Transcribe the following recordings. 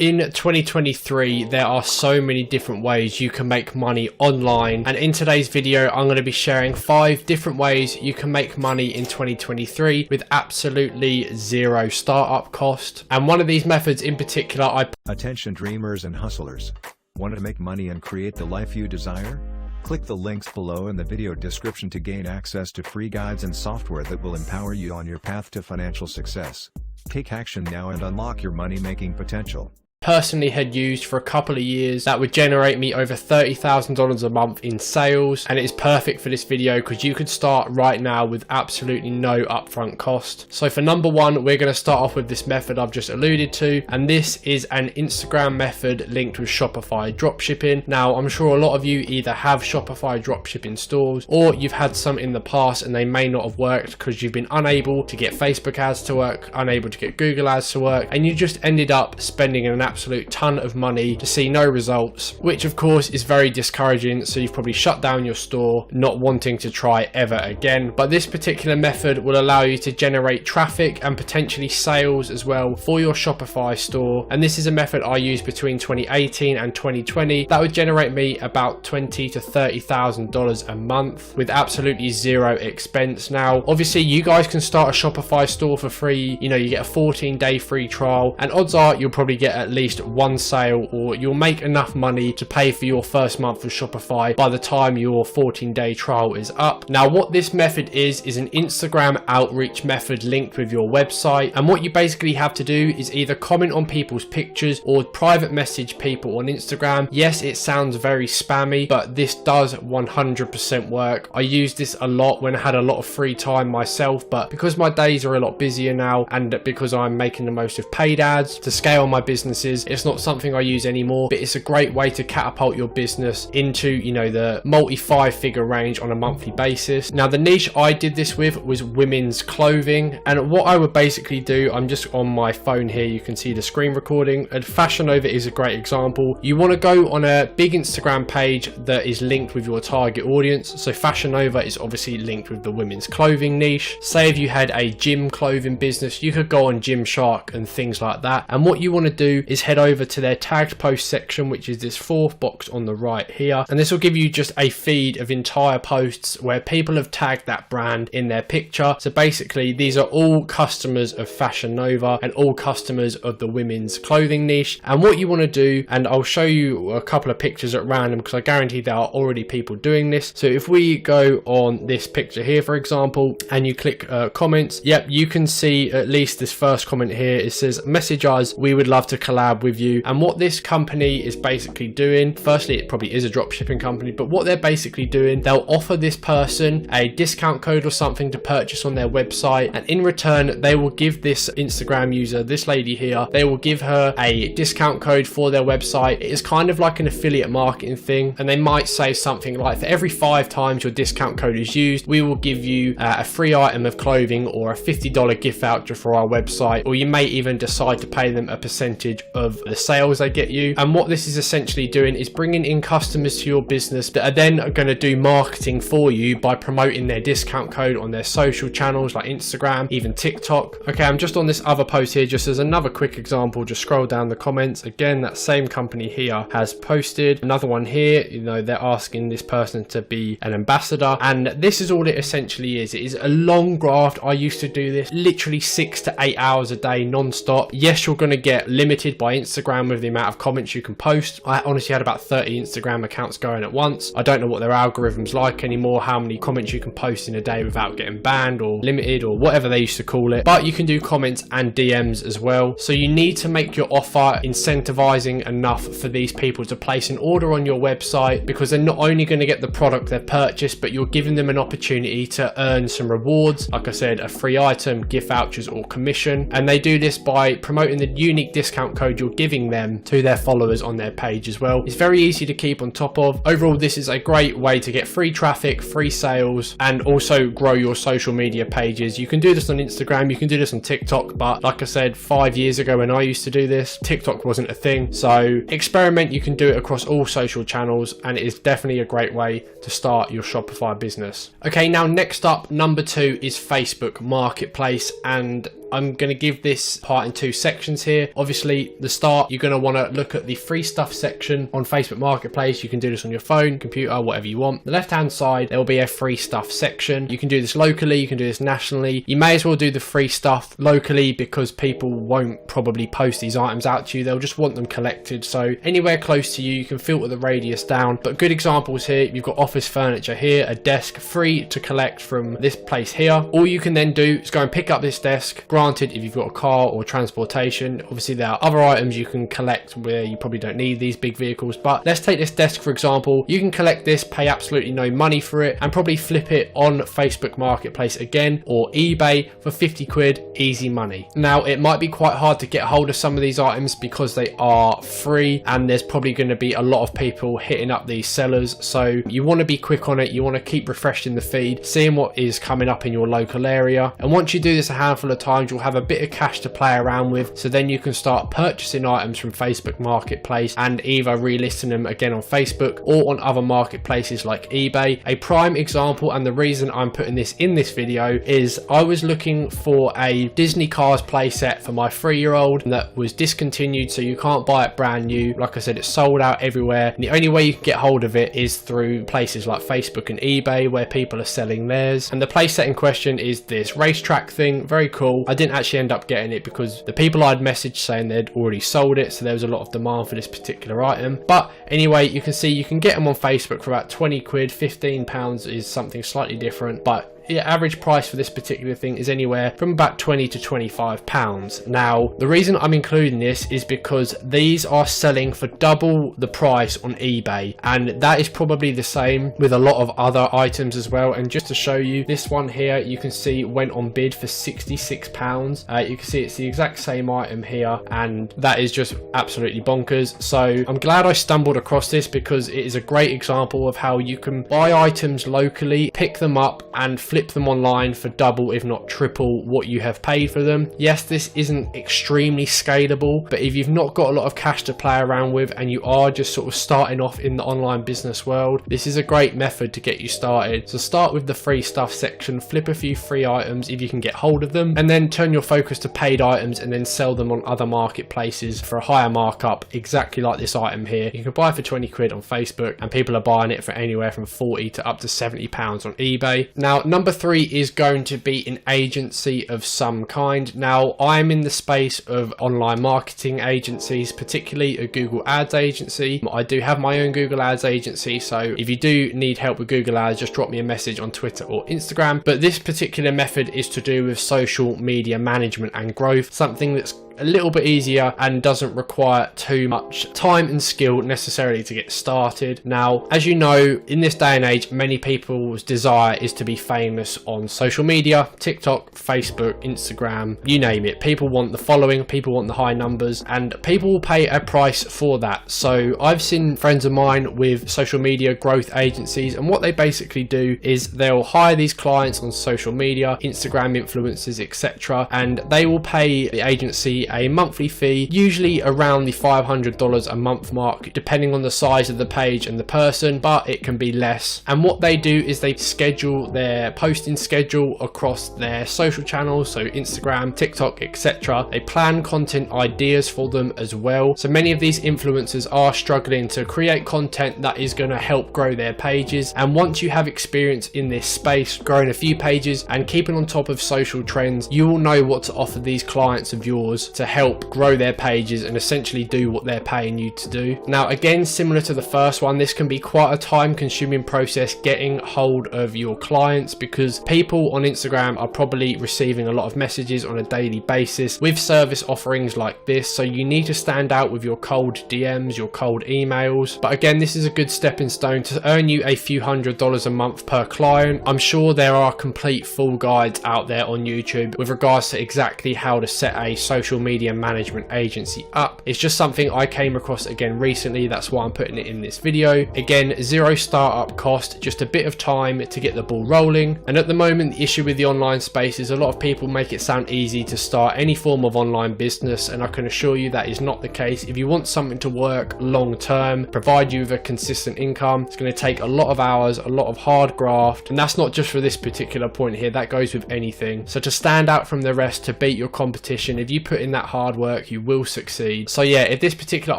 In 2023, there are so many different ways you can make money online, and in today's video I'm going to be sharing 5 different ways you can make money in 2023 with absolutely zero startup cost. And one of these methods in particular, Attention dreamers and hustlers. Want to make money and create the life you desire? Click the links below in the video description to gain access to free guides and software that will empower you on your path to financial success. Take action now and unlock your money-making potential. personally had used for a couple of years that would generate me over $30,000 a month in sales, and it is perfect for this video because you could start right now with absolutely no upfront cost. So for number 1, we're going to start off with this method I've just alluded to, and this is an Instagram method linked with Shopify dropshipping. Now I'm sure a lot of you either have Shopify dropshipping stores or you've had some in the past and they may not have worked because you've been unable to get Facebook ads to work, unable to get Google ads to work, and you just ended up spending an absolute ton of money to see no results, which of course is very discouraging. So you've probably shut down your store, not wanting to try ever again. But this particular method will allow you to generate traffic and potentially sales as well for your Shopify store. And this is a method I used between 2018 and 2020 that would generate me about $20,000 to $30,000 a month with absolutely zero expense. Now obviously you guys can start a Shopify store for free. You know, you get a 14-day free trial, and odds are you'll probably get at least one sale, or you'll make enough money to pay for your first month of Shopify by the time your 14-day trial is up. Now what this method is an Instagram outreach method linked with your website, and what you basically have to do is either comment on people's pictures or private message people on Instagram. Yes, it sounds very spammy, but this does 100% work. I used this a lot when I had a lot of free time myself, but because my days are a lot busier now and because I'm making the most of paid ads to scale my businesses, it's not something I use anymore, but it's a great way to catapult your business into, you know, the multi 5-figure range on a monthly basis. Now the niche I did this with was women's clothing, and what I would basically do, I'm just on my phone here, you can see the screen recording, and Fashion Nova is a great example. You want to go on a big Instagram page that is linked with your target audience. So Fashion Nova is obviously linked with the women's clothing niche. Say if you had a gym clothing business, you could go on Gymshark and things like that, and what you want to do is head over to their tagged post section, which is this 4th box on the right here, and this will give you just a feed of entire posts where people have tagged that brand in their picture. So basically these are all customers of Fashion Nova and all customers of the women's clothing niche. And what you want to do, and I'll show you a couple of pictures at random because I guarantee there are already people doing this. So if we go on this picture here for example and you click comments, yep, you can see at least this first comment here. It says message us, we would love to collab with you. And what this company is basically doing, firstly it probably is a dropshipping company, but what they're basically doing, they'll offer this person a discount code or something to purchase on their website, and in return they will give this Instagram user, this lady here, they will give her a discount code for their website. It is kind of like an affiliate marketing thing, and they might say something like, for every 5 times your discount code is used, we will give you a free item of clothing or a $50 gift voucher for our website, or you may even decide to pay them a percentage of the sales they get you. And what this is essentially doing is bringing in customers to your business that are then going to do marketing for you by promoting their discount code on their social channels like Instagram, even TikTok. Okay, I'm just on this other post here just as another quick example. Just scroll down the comments. Again, that same company here has posted another one here. You know, they're asking this person to be an ambassador, and this is all it essentially is. It is a long graft. I used to do this literally 6 to 8 hours a day non-stop. Yes, you're going to get limited by Instagram with the amount of comments you can post. I honestly had about 30 Instagram accounts going at once. I don't know what their algorithm's like anymore, how many comments you can post in a day without getting banned or limited or whatever they used to call it, but you can do comments and DMs as well. So you need to make your offer incentivizing enough for these people to place an order on your website, because they're not only going to get the product they've purchased, but you're giving them an opportunity to earn some rewards, like I said, a free item, gift vouchers or commission. And they do this by promoting the unique discount code you're giving them to their followers on their page as well. It's very easy to keep on top of. Overall, this is a great way to get free traffic, free sales, and also grow your social media pages. You can do this on Instagram, you can do this on TikTok, but like I said, 5 years ago when I used to do this, TikTok wasn't a thing. So experiment, you can do it across all social channels, and it is definitely a great way to start your Shopify business. Okay, now next up, number 2 is Facebook Marketplace, and I'm going to give this part in 2 sections here. Obviously, the start, you're going to want to look at the free stuff section on Facebook Marketplace. You can do this on your phone, computer, whatever you want. The left-hand side, there will be a free stuff section. You can do this locally, you can do this nationally. You may as well do the free stuff locally because people won't probably post these items out to you. They'll just want them collected. So anywhere close to you, you can filter the radius down. But good examples here, you've got office furniture here, a desk free to collect from this place here. All you can then do is go and pick up this desk. Granted, if you've got a car or transportation, obviously there are other items you can collect where you probably don't need these big vehicles. But let's take this desk for example. You can collect this, pay absolutely no money for it, and probably flip it on Facebook Marketplace again or eBay for 50 quid, easy money. Now, it might be quite hard to get hold of some of these items because they are free and there's probably going to be a lot of people hitting up these sellers. So you want to be quick on it. You want to keep refreshing the feed, seeing what is coming up in your local area. And once you do this a handful of times, you'll have a bit of cash to play around with. So then you can start purchasing items from Facebook Marketplace and either relisting them again on Facebook or on other marketplaces like eBay. A prime example, and the reason I'm putting this in this video, is I was looking for a Disney Cars playset for my 3-year-old that was discontinued, so you can't buy it brand new. Like I said, it's sold out everywhere, and the only way you can get hold of it is through places like Facebook and eBay where people are selling theirs. And the playset in question is this racetrack thing. Very cool. I didn't actually end up getting it because the people I'd messaged saying they'd already sold it, so there was a lot of demand for this particular item. But anyway, you can see you can get them on Facebook for about 20 quid. 15 pounds is something slightly different, but the average price for this particular thing is anywhere from about 20 to 25 pounds. Now, the reason I'm including this is because these are selling for double the price on eBay, and that is probably the same with a lot of other items as well. And just to show you, this one here, you can see went on bid for 66 pounds. You can see it's the exact same item here, and that is just absolutely bonkers. So I'm glad I stumbled across this because it is a great example of how you can buy items locally, pick them up and flip them online for double if not triple what you have paid for them. Yes, this isn't extremely scalable, but if you've not got a lot of cash to play around with and you are just sort of starting off in the online business world, this is a great method to get you started. So start with the free stuff section, flip a few free items if you can get hold of them, and then turn your focus to paid items and then sell them on other marketplaces for a higher markup, exactly like this item here. You can buy for 20 quid on Facebook and people are buying it for anywhere from 40 to up to 70 pounds on eBay. Now, number 3 is going to be an agency of some kind. Now, I'm in the space of online marketing agencies, particularly a Google Ads agency. I do have my own Google Ads agency, so if you do need help with Google Ads, just drop me a message on Twitter or Instagram. But this particular method is to do with social media management and growth, something that's a little bit easier and doesn't require too much time and skill necessarily to get started. Now, as you know, in this day and age, many people's desire is to be famous on social media, TikTok, Facebook, Instagram, you name it. People want the following, people want the high numbers, and people will pay a price for that. So I've seen friends of mine with social media growth agencies, and what they basically do is they'll hire these clients on social media, Instagram influencers, etc., and they will pay the agency a monthly fee, usually around the $500 a month mark, depending on the size of the page and the person, but it can be less. And what they do is they schedule their posting schedule across their social channels, so Instagram, TikTok, etc. They plan content ideas for them as well. So many of these influencers are struggling to create content that is going to help grow their pages. And once you have experience in this space, growing a few pages and keeping on top of social trends, you will know what to offer these clients of yours to help grow their pages and essentially do what they're paying you to do. Now, again, similar to the first one, this can be quite a time-consuming process getting hold of your clients, because people on Instagram are probably receiving a lot of messages on a daily basis with service offerings like this, so you need to stand out with your cold DMs, your cold emails. But again, this is a good stepping stone to earn you a few $100s a month per client. I'm sure there are complete full guides out there on YouTube with regards to exactly how to set a social media management agency up. It's just something I came across again recently, that's why I'm putting it in this video. Again, zero startup cost, just a bit of time to get the ball rolling. And at the moment, the issue with the online space is a lot of people make it sound easy to start any form of online business, and I can assure you that is not the case. If you want something to work long term, provide you with a consistent income, it's going to take a lot of hours, a lot of hard graft, and that's not just for this particular point here, that goes with anything. So to stand out from the rest, to beat your competition, if you put in that hard work, you will succeed. So yeah, if this particular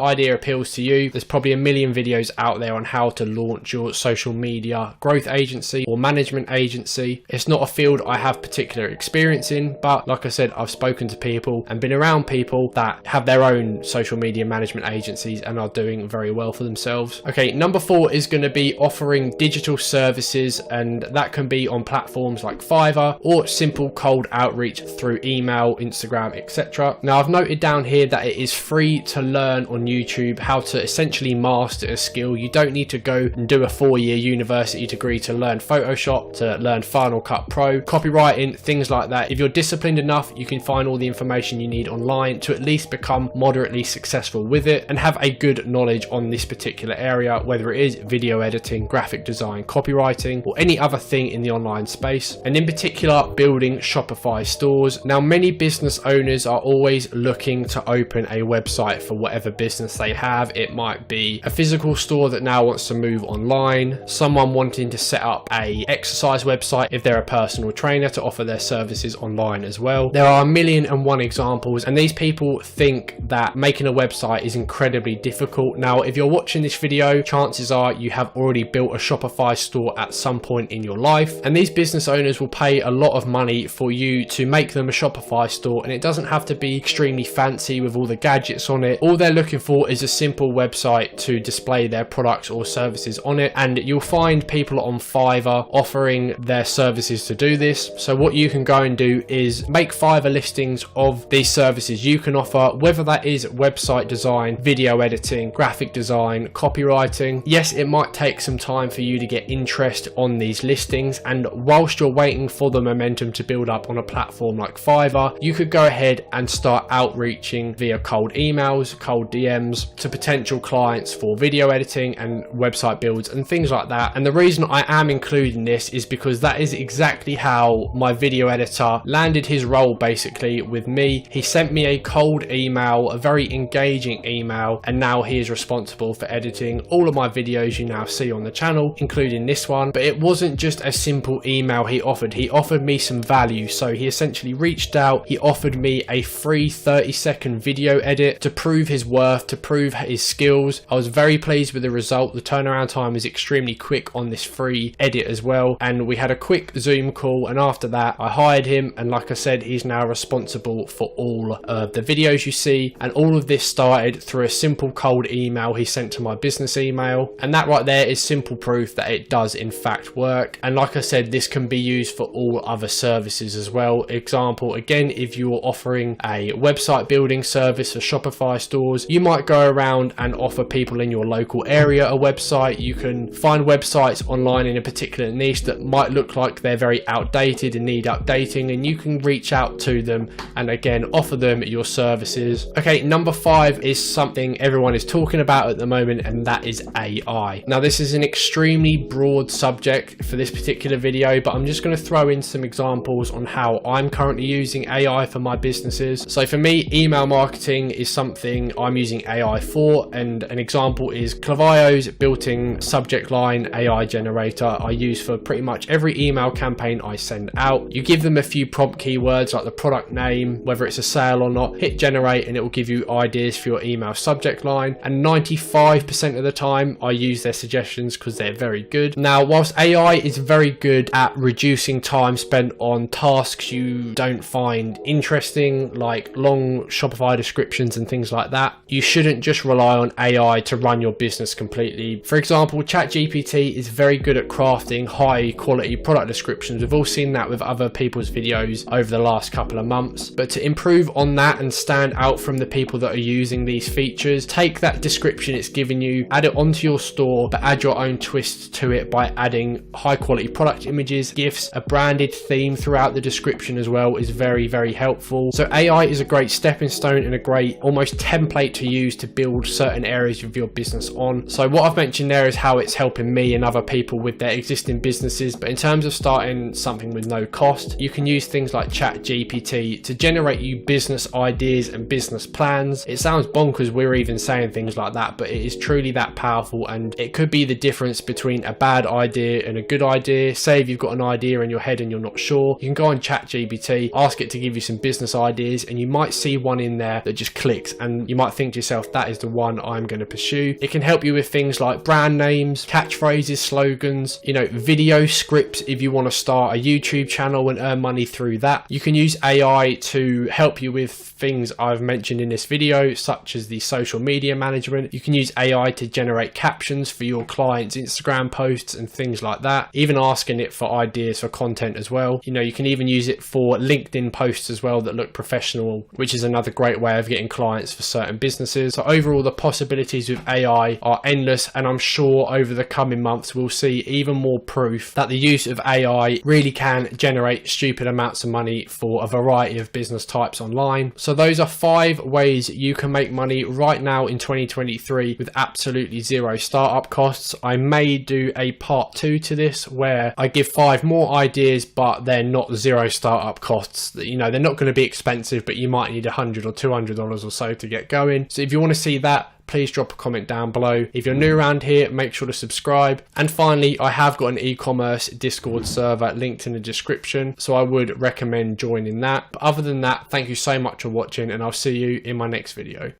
idea appeals to you, there's probably a million videos out there on how to launch your social media growth agency or management agency. It's not a field I have particular experience in, but like I said, I've spoken to people and been around people that have their own social media management agencies and are doing very well for themselves. Okay, number 4 is going to be offering digital services, and that can be on platforms like Fiverr or simple cold outreach through email, Instagram, etc. Now I've noted down here that it is free to learn on YouTube how to essentially master a skill. You don't need to go and do a 4-year university degree to learn Photoshop, to learn Final Cut Pro, copywriting, things like that. If you're disciplined enough, you can find all the information you need online to at least become moderately successful with it and have a good knowledge on this particular area, whether it is video editing, graphic design, copywriting, or any other thing in the online space, and in particular building Shopify stores. Now many business owners are always looking to open a website for whatever business they have. It might be a physical store that now wants to move online, someone wanting to set up a exercise website if they're a personal trainer to offer their services online as well. There are 1,000,001 examples, and these people think that making a website is incredibly difficult. Now if you're watching this video, chances are you have already built a Shopify store at some point in your life, and these business owners will pay a lot of money for you to make them a Shopify store, and it doesn't have to be extremely fancy with all the gadgets on it. All they're looking for is a simple website to display their products or services on it, and you'll find people on Fiverr offering their services to do this. So what you can go and do is make Fiverr listings of these services you can offer, whether that is website design, video editing, graphic design, copywriting. Yes, it might take some time for you to get interest on these listings, and whilst you're waiting for the momentum to build up on a platform like Fiverr, you could go ahead and start outreaching via cold emails, cold DMs to potential clients for video editing and website builds and things like that. And the reason I am including this is because that is exactly how my video editor landed his role basically with me. He sent me a cold email, a very engaging email, and now he is responsible for editing all of my videos you now see on the channel, including this one. But it wasn't just a simple email he offered me some value. So he essentially reached out, he offered me a free 30-second video edit to prove his worth, to prove his skills. I was very pleased with the result. The turnaround time was extremely quick on this free edit as well, and we had a quick Zoom call, and after that I hired him, and like I said, he's now responsible for all of the videos you see. And all of this started through a simple cold email he sent to my business email, and that right there is simple proof that it does in fact work. And like I said, this can be used for all other services as well. Example, again, if you're offering a website building service for Shopify stores, you might go around and offer people in your local area a website. You can find websites online in a particular niche that might look like they're very outdated and need updating, and you can reach out to them and again offer them your services. Okay, number 5 is something everyone is talking about at the moment, and that is AI. Now this is an extremely broad subject for this particular video, but I'm just going to throw in some examples on how I'm currently using AI for my businesses. So for me, email marketing is something I'm using AI for, and an example is Klaviyo's built-in subject line AI generator I use for pretty much every email campaign I send out. You give them a few prompt keywords like the product name, whether it's a sale or not, hit generate, and it will give you ideas for your email subject line, and 95% of the time I use their suggestions because they're very good. Now whilst AI is very good at reducing time spent on tasks you don't find interesting, like long Shopify descriptions and things like that, you shouldn't just rely on AI to run your business completely. For example, ChatGPT is very good at crafting high quality product descriptions. We've all seen that with other people's videos over the last couple of months, but to improve on that and stand out from the people that are using these features, take that description it's given you, add it onto your store, but add your own twists to it by adding high quality product images, GIFs, a branded theme throughout the description as well is very, very helpful. So AI is a great stepping stone and a great almost template to use to build certain areas of your business on. So what I've mentioned there is how it's helping me and other people with their existing businesses, but in terms of starting something with no cost, you can use things like ChatGPT to generate you business ideas and business plans. It sounds bonkers we're even saying things like that, but it is truly that powerful, and it could be the difference between a bad idea and a good idea. Say if you've got an idea in your head and you're not sure, you can go on ChatGPT, ask it to give you some business ideas, and you might see one in there that just clicks, and you might think to yourself, that is the one I'm going to pursue. It can help you with things like brand names, catchphrases, slogans, video scripts if you want to start a YouTube channel and earn money through that. You can use AI to help you with things I've mentioned in this video, such as the social media management. You can use AI to generate captions for your clients' Instagram posts and things like that, even asking it for ideas for content as well. You can even use it for LinkedIn posts as well that look professional, which is another great way of getting clients for certain businesses. So overall, the possibilities with AI are endless, and I'm sure over the coming months we'll see even more proof that the use of AI really can generate stupid amounts of money for a variety of business types online. So those are 5 ways you can make money right now in 2023 with absolutely zero startup costs. I may do a part 2 to this where I give 5 more ideas, but they're not zero startup costs. They're not going to be expensive, but you might need $100 or $200 or so to get going. So if you want to see that, please drop a comment down below. If you're new around here, make sure to subscribe. And finally, I have got an e-commerce Discord server linked in the description, so I would recommend joining that. But other than that, thank you so much for watching, and I'll see you in my next video.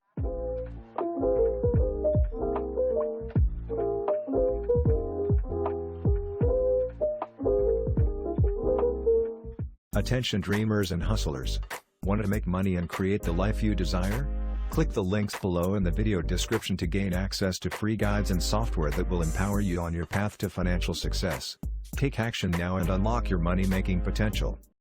Attention dreamers and hustlers. Want to make money and create the life you desire? Click the links below in the video description to gain access to free guides and software that will empower you on your path to financial success. Take action now and unlock your money-making potential.